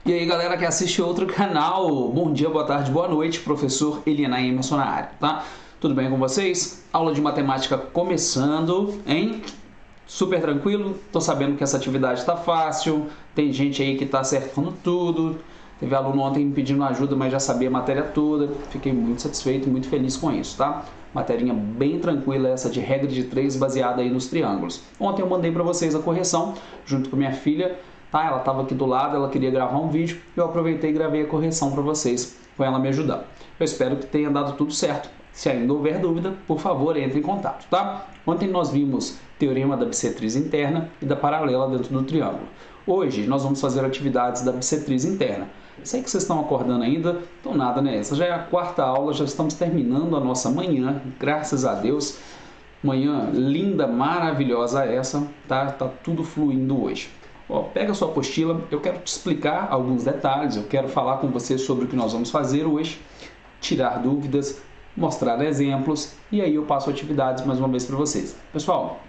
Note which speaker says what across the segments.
Speaker 1: E aí galera que assiste outro canal, bom dia, boa tarde, boa noite, professor Eliana Emerson na área, tá? Tudo bem com vocês? Aula de matemática começando, hein? Super tranquilo, tô sabendo que essa atividade tá fácil, tem gente aí que tá acertando tudo, teve aluno ontem me pedindo ajuda, mas já sabia a matéria toda, fiquei muito satisfeito, muito feliz com isso, tá? Materinha bem tranquila essa de regra de 3 baseada aí nos triângulos. Ontem eu mandei para vocês a correção, junto com minha filha, tá? Ela estava aqui do lado, ela queria gravar um vídeo, eu aproveitei e gravei a correção para vocês, com ela me ajudando. Eu espero que tenha dado tudo certo. Se ainda houver dúvida, por favor, entre em contato, tá? Ontem nós vimos teorema da bissetriz interna e da paralela dentro do triângulo. Hoje nós vamos fazer atividades da bissetriz interna. Sei que vocês estão acordando ainda, então nada, né? Essa já é a quarta aula, já estamos terminando a nossa manhã, graças a Deus. Manhã linda, maravilhosa essa, tá? Tá tudo fluindo hoje. Ó, pega a sua apostila, eu quero te explicar alguns detalhes, eu quero falar com você sobre o que nós vamos fazer hoje, tirar dúvidas, mostrar exemplos e aí eu passo atividades mais uma vez para vocês. Pessoal,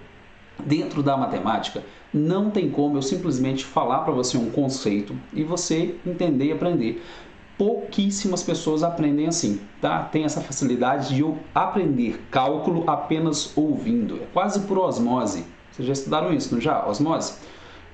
Speaker 1: dentro da matemática não tem como eu simplesmente falar para você um conceito e você entender e aprender. Pouquíssimas pessoas aprendem assim, tá? Tem essa facilidade de eu aprender cálculo apenas ouvindo, é quase por osmose. Vocês já estudaram isso, não já? Osmose?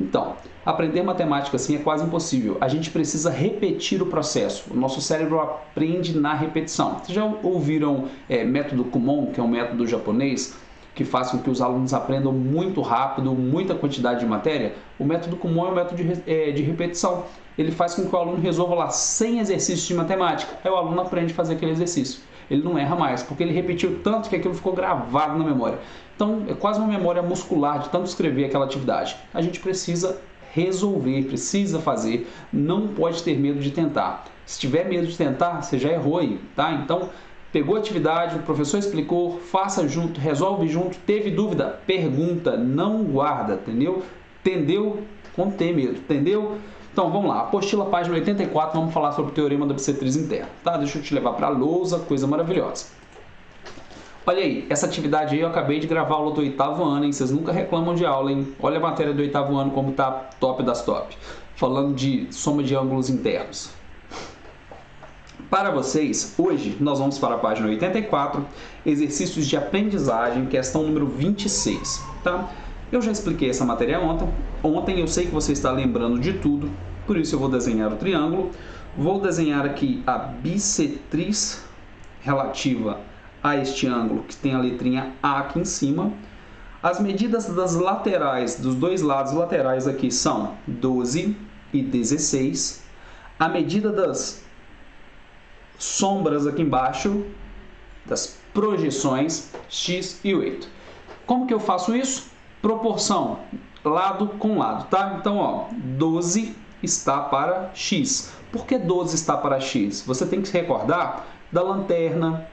Speaker 1: Então, aprender matemática assim é quase impossível. A gente precisa repetir o processo. O nosso cérebro aprende na repetição. Vocês já ouviram método Kumon, que é um método japonês, que faz com que os alunos aprendam muito rápido, muita quantidade de matéria? O método Kumon é um método de repetição. Ele faz com que o aluno resolva lá 100 exercícios de matemática. Aí o aluno aprende a fazer aquele exercício. Ele não erra mais, porque ele repetiu tanto que aquilo ficou gravado na memória. Então, é quase uma memória muscular de tanto escrever aquela atividade. A gente precisa resolver, precisa fazer, não pode ter medo de tentar. Se tiver medo de tentar, você já errou aí, tá? Então, pegou a atividade, o professor explicou, faça junto, resolve junto, teve dúvida, pergunta, não guarda, entendeu? Entendeu? Com ter medo, entendeu? Então, vamos lá, apostila página 84, vamos falar sobre o teorema da bissetriz interna, tá? Deixa eu te levar para a lousa, coisa maravilhosa. Olha aí, essa atividade aí eu acabei de gravar a aula do 8º ano, hein? Vocês nunca reclamam de aula, hein? Olha a matéria do 8º ano como tá top das top. Falando de soma de ângulos internos. Para vocês, hoje nós vamos para a página 84, exercícios de aprendizagem, questão número 26, tá? Eu já expliquei essa matéria ontem eu sei que você está lembrando de tudo, por isso eu vou desenhar o triângulo, vou desenhar aqui a bissetriz relativa a este ângulo, que tem a letrinha A aqui em cima. As medidas das laterais, dos dois lados laterais aqui são 12 e 16. A medida das sombras aqui embaixo, das projeções, x e 8. Como que eu faço isso? Proporção, lado com lado, tá? Então, ó, 12 está para x. Por que 12 está para x? Você tem que se recordar da lanterna,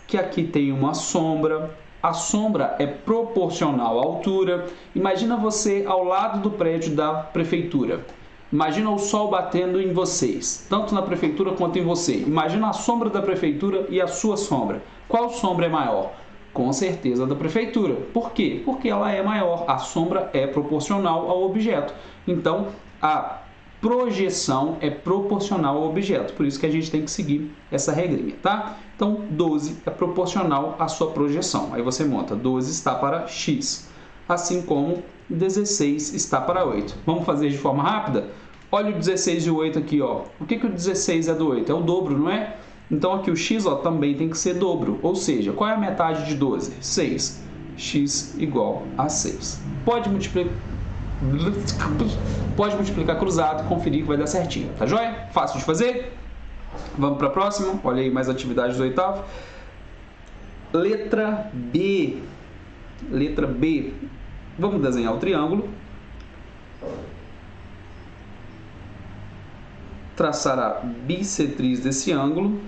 Speaker 1: que aqui tem uma sombra. A sombra é proporcional à altura. Imagina você ao lado do prédio da prefeitura. Imagina o sol batendo em vocês, tanto na prefeitura quanto em você. Imagina a sombra da prefeitura e a sua sombra. Qual sombra é maior? Com certeza da prefeitura. Por quê? Porque ela é maior. A sombra é proporcional ao objeto. Então, a projeção é proporcional ao objeto. Por isso que a gente tem que seguir essa regrinha, tá? Então, 12 é proporcional à sua projeção. Aí você monta 12 está para x, assim como 16 está para 8. Vamos fazer de forma rápida? Olha o 16 e o 8 aqui, ó. O que o 16 é do 8? É o dobro, não é? Então aqui o x, ó, também tem que ser dobro. Ou seja, qual é a metade de 12? 6. X igual a 6. Pode multiplicar cruzado, conferir que vai dar certinho. Tá joia? Fácil de fazer? Vamos para a próxima. Olha aí mais atividades do 8º. Letra B. Letra B. Vamos desenhar o triângulo. Traçar a bissetriz desse ângulo.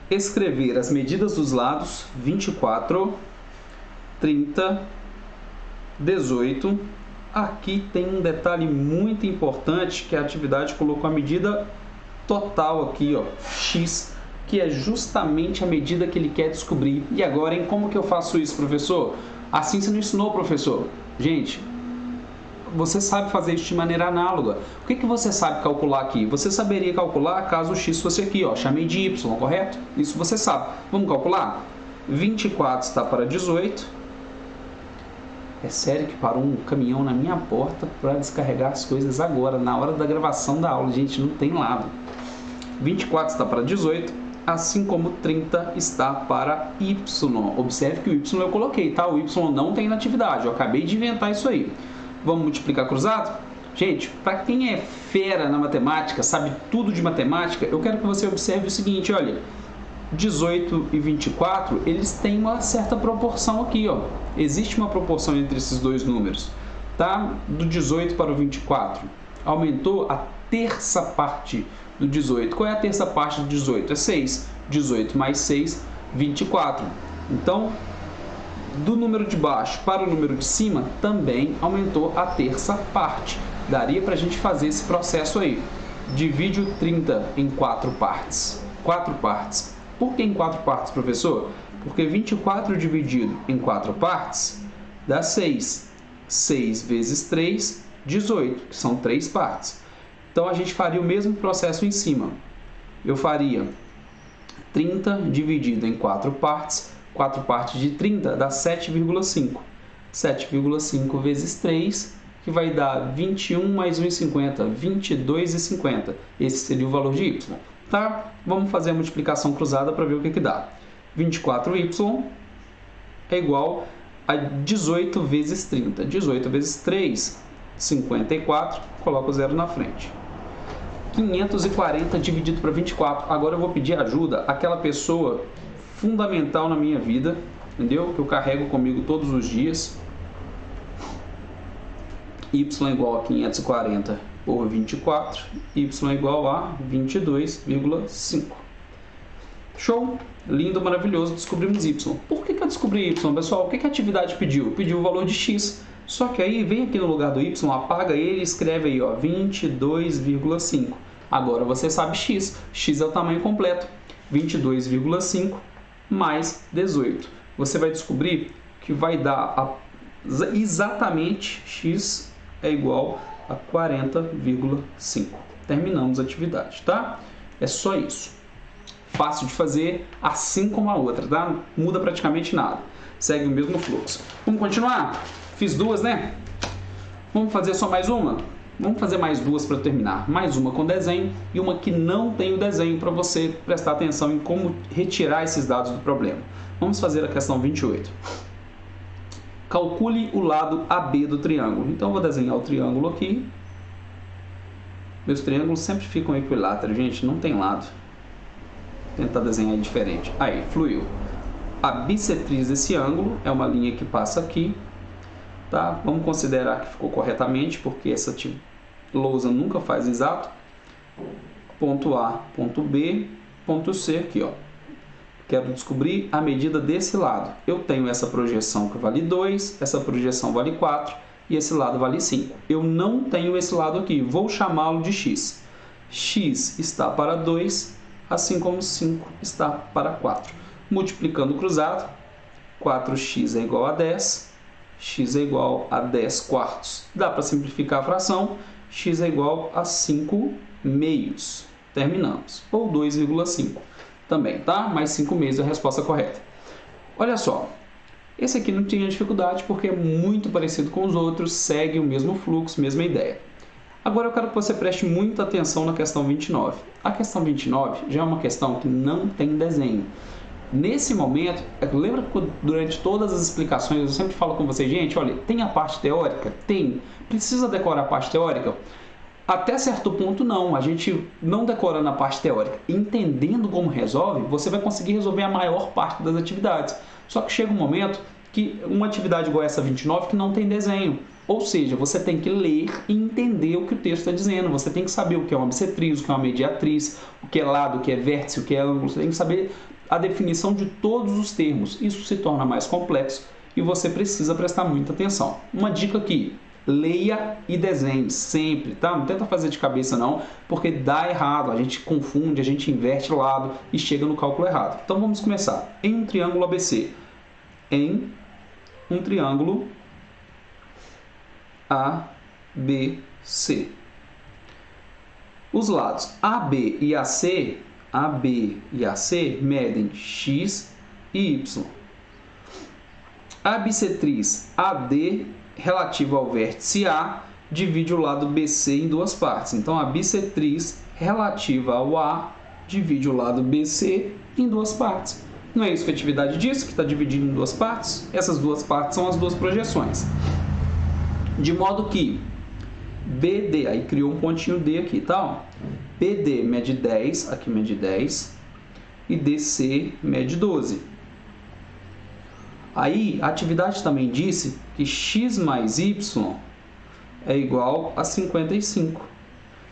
Speaker 1: Escrever as medidas dos lados, 24, 30, 18. Aqui tem um detalhe muito importante, que a atividade colocou a medida total aqui, ó, x, que é justamente a medida que ele quer descobrir. E agora, hein, como que eu faço isso, professor? Assim você não ensinou, professor. Gente, você sabe fazer isso de maneira análoga. O que você sabe calcular aqui? Você saberia calcular caso o x fosse aqui, ó, chamei de y, correto? Isso você sabe. Vamos calcular? 24 está para 18. É sério que parou um caminhão na minha porta para descarregar as coisas agora, na hora da gravação da aula. Gente, não tem lado. 24 está para 18, assim como 30 está para y. Observe que o y eu coloquei, tá? O y não tem na atividade, eu acabei de inventar isso aí. Vamos multiplicar cruzado? Gente, para quem é fera na matemática, sabe tudo de matemática, eu quero que você observe o seguinte, olha. 18 e 24, eles têm uma certa proporção aqui, ó. Existe uma proporção entre esses dois números, tá? Do 18 para o 24. Aumentou a terça parte do 18. Qual é a terça parte do 18? É 6. 18 mais 6, 24. Então, do número de baixo para o número de cima, também aumentou a terça parte. Daria para a gente fazer esse processo aí. Divide o 30 em 4 partes. 4 partes. Por que em 4 partes, professor? Porque 24 dividido em 4 partes dá 6. 6 vezes 3, 18, que são 3 partes. Então, a gente faria o mesmo processo em cima. Eu faria 30 dividido em 4 partes. 4 partes de 30 dá 7,5. 7,5 vezes 3, que vai dar 21 mais 1,50, 22,50. Esse seria o valor de y. Tá? Vamos fazer a multiplicação cruzada para ver o que dá. 24y é igual a 18 vezes 30. 18 vezes 3, 54. Coloco o zero na frente. 540 dividido para 24. Agora eu vou pedir ajuda àquela pessoa fundamental na minha vida, entendeu? Que eu carrego comigo todos os dias. Y igual a 540 por 24, y igual a 22,5. Show? Lindo, maravilhoso, descobrimos y. Por que eu descobri y, pessoal? O que a atividade pediu? Pediu o valor de x. Só que aí, vem aqui no lugar do y, apaga ele e escreve aí, ó, 22,5. Agora você sabe x. X é o tamanho completo. 22,5 mais 18. Você vai descobrir que vai dar exatamente x é igual a 40,5. Terminamos a atividade, tá? É só isso. Fácil de fazer, assim como a outra, tá? Não muda praticamente nada. Segue o mesmo fluxo. Vamos continuar? Fiz duas, né? Vamos fazer só mais uma? Vamos fazer mais duas para terminar. Mais uma com desenho e uma que não tem o desenho para você prestar atenção em como retirar esses dados do problema. Vamos fazer a questão 28. Calcule o lado AB do triângulo. Então, eu vou desenhar o triângulo aqui. Meus triângulos sempre ficam equiláteros, gente, não tem lado. Vou tentar desenhar diferente. Aí, fluiu. A bissetriz desse ângulo é uma linha que passa aqui. Tá? Vamos considerar que ficou corretamente, porque essa lousa nunca faz exato. Ponto A, ponto B, ponto C aqui, ó. Quero descobrir a medida desse lado. Eu tenho essa projeção que vale 2, essa projeção vale 4 e esse lado vale 5. Eu não tenho esse lado aqui, vou chamá-lo de x. X está para 2, assim como 5 está para 4. Multiplicando o cruzado, 4x é igual a 10, x é igual a 10 quartos. Dá para simplificar a fração, x é igual a 5 meios. Terminamos. Ou 2,5. Também, tá? Mais 5 meios é a resposta correta. Olha só, esse aqui não tinha dificuldade porque é muito parecido com os outros, segue o mesmo fluxo, mesma ideia. Agora eu quero que você preste muita atenção na questão 29. A questão 29 já é uma questão que não tem desenho. Nesse momento, lembra que durante todas as explicações eu sempre falo com vocês, gente, olha, tem a parte teórica? Tem. Precisa decorar a parte teórica? Até certo ponto não, a gente não decorando a parte teórica, entendendo como resolve, você vai conseguir resolver a maior parte das atividades. Só que chega um momento que uma atividade igual essa 29 que não tem desenho. Ou seja, você tem que ler e entender o que o texto está dizendo. Você tem que saber o que é uma bissetriz, o que é uma mediatriz, o que é lado, o que é vértice, o que é ângulo. Você tem que saber a definição de todos os termos. Isso se torna mais complexo e você precisa prestar muita atenção. Uma dica aqui. Leia e desenhe sempre, tá? Não tenta fazer de cabeça não, porque dá errado, a gente confunde, a gente inverte o lado e chega no cálculo errado. Então vamos começar. Em um triângulo ABC, em um triângulo BC. Os lados AB e AC medem x e y. A bissetriz AD relativa ao vértice A divide o lado BC em duas partes. Então, a bissetriz relativa ao A divide o lado BC em duas partes. Não é isso que a atividade diz, que está dividido em duas partes? Essas duas partes são as duas projeções. De modo que BD, aí criou um pontinho D aqui, tá? BD mede 10, aqui mede 10, e DC mede 12. Aí, a atividade também disse que x mais y é igual a 55.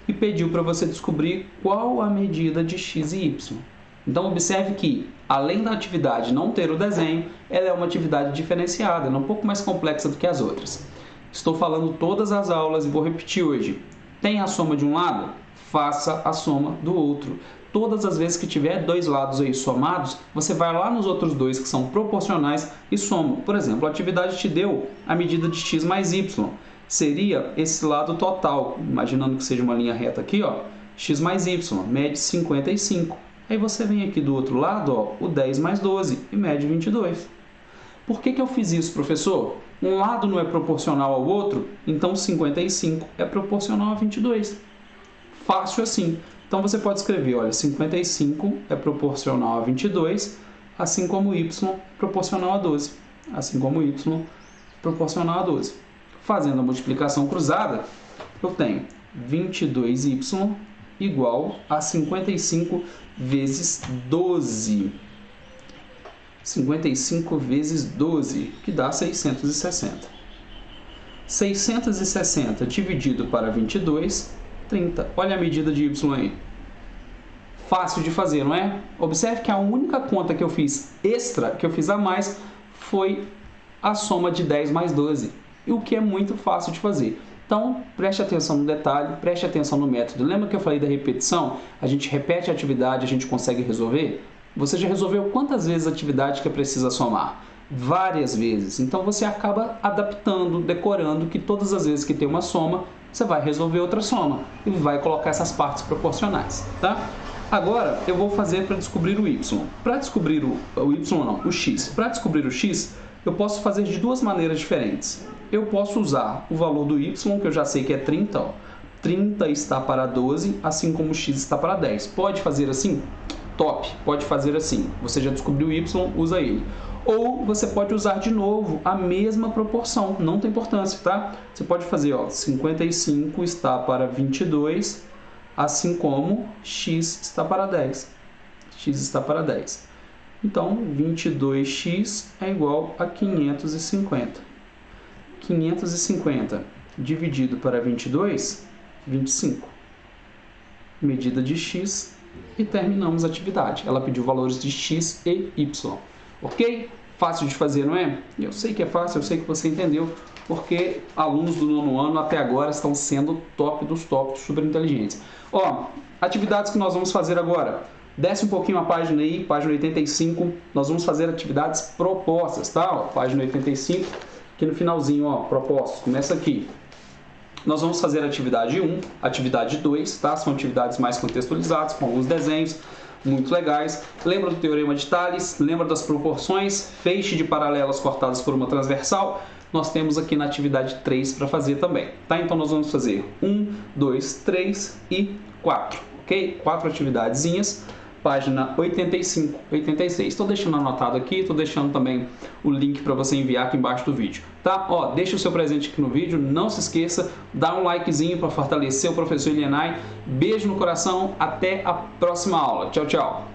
Speaker 1: E pediu para você descobrir qual a medida de x e y. Então, observe que, além da atividade não ter o desenho, ela é uma atividade diferenciada, ela é um pouco mais complexa do que as outras. Estou falando todas as aulas e vou repetir hoje. Tem a soma de um lado? Faça a soma do outro. Todas as vezes que tiver dois lados aí somados, você vai lá nos outros dois que são proporcionais e soma. Por exemplo, a atividade te deu a medida de x mais y. Seria esse lado total, imaginando que seja uma linha reta aqui, ó, x mais y, mede 55. Aí você vem aqui do outro lado, ó, o 10 mais 12, e mede 22. Por que eu fiz isso, professor? Um lado não é proporcional ao outro, então 55 é proporcional a 22. Fácil assim. Então, você pode escrever, olha, 55 é proporcional a 22, assim como y proporcional a 12. Assim como y proporcional a 12. Fazendo a multiplicação cruzada, eu tenho 22y igual a 55 vezes 12. 55 vezes 12, que dá 660. 660 dividido para 22, 30. Olha a medida de y aí. Fácil de fazer, não é? Observe que a única conta que eu fiz extra, que eu fiz a mais, foi a soma de 10 mais 12. E o que é muito fácil de fazer. Então, preste atenção no detalhe, preste atenção no método. Lembra que eu falei da repetição? A gente repete a atividade, a gente consegue resolver? Você já resolveu quantas vezes a atividade que precisa somar? Várias vezes. Então, você acaba adaptando, decorando que todas as vezes que tem uma soma, você vai resolver outra soma e vai colocar essas partes proporcionais, tá? Agora, eu vou fazer para descobrir o y. Para descobrir o x. Para descobrir o x, eu posso fazer de duas maneiras diferentes. Eu posso usar o valor do y, que eu já sei que é 30, ó. 30 está para 12, assim como o x está para 10. Pode fazer assim? Top! Pode fazer assim. Você já descobriu o y, usa ele. Ou você pode usar de novo a mesma proporção, não tem importância, tá? Você pode fazer, ó, 55 está para 22, assim como x está para 10. X está para 10. Então, 22x é igual a 550. 550 dividido para 22, 25. Medida de x e terminamos a atividade. Ela pediu valores de x e y. Ok? Fácil de fazer, não é? Eu sei que é fácil, eu sei que você entendeu, porque alunos do 9º ano até agora estão sendo top dos super inteligentes. Ó, atividades que nós vamos fazer agora. Desce um pouquinho a página aí, página 85, nós vamos fazer atividades propostas, tá? Ó, página 85, aqui no finalzinho, ó, propostas, começa aqui. Nós vamos fazer a atividade 1, atividade 2, tá? São atividades mais contextualizadas, com alguns desenhos muito legais. Lembra do Teorema de Tales? Lembra das proporções? Feixe de paralelas cortadas por uma transversal? Nós temos aqui na atividade 3 para fazer também, tá? Então, nós vamos fazer 1, 2, 3 e 4, ok? 4 atividadezinhas. Página 85, 86. Estou deixando anotado aqui, estou deixando também o link para você enviar aqui embaixo do vídeo, tá? Ó, deixa o seu presente aqui no vídeo, não se esqueça, dá um likezinho para fortalecer o professor Elienay. Beijo no coração, até a próxima aula. Tchau, tchau.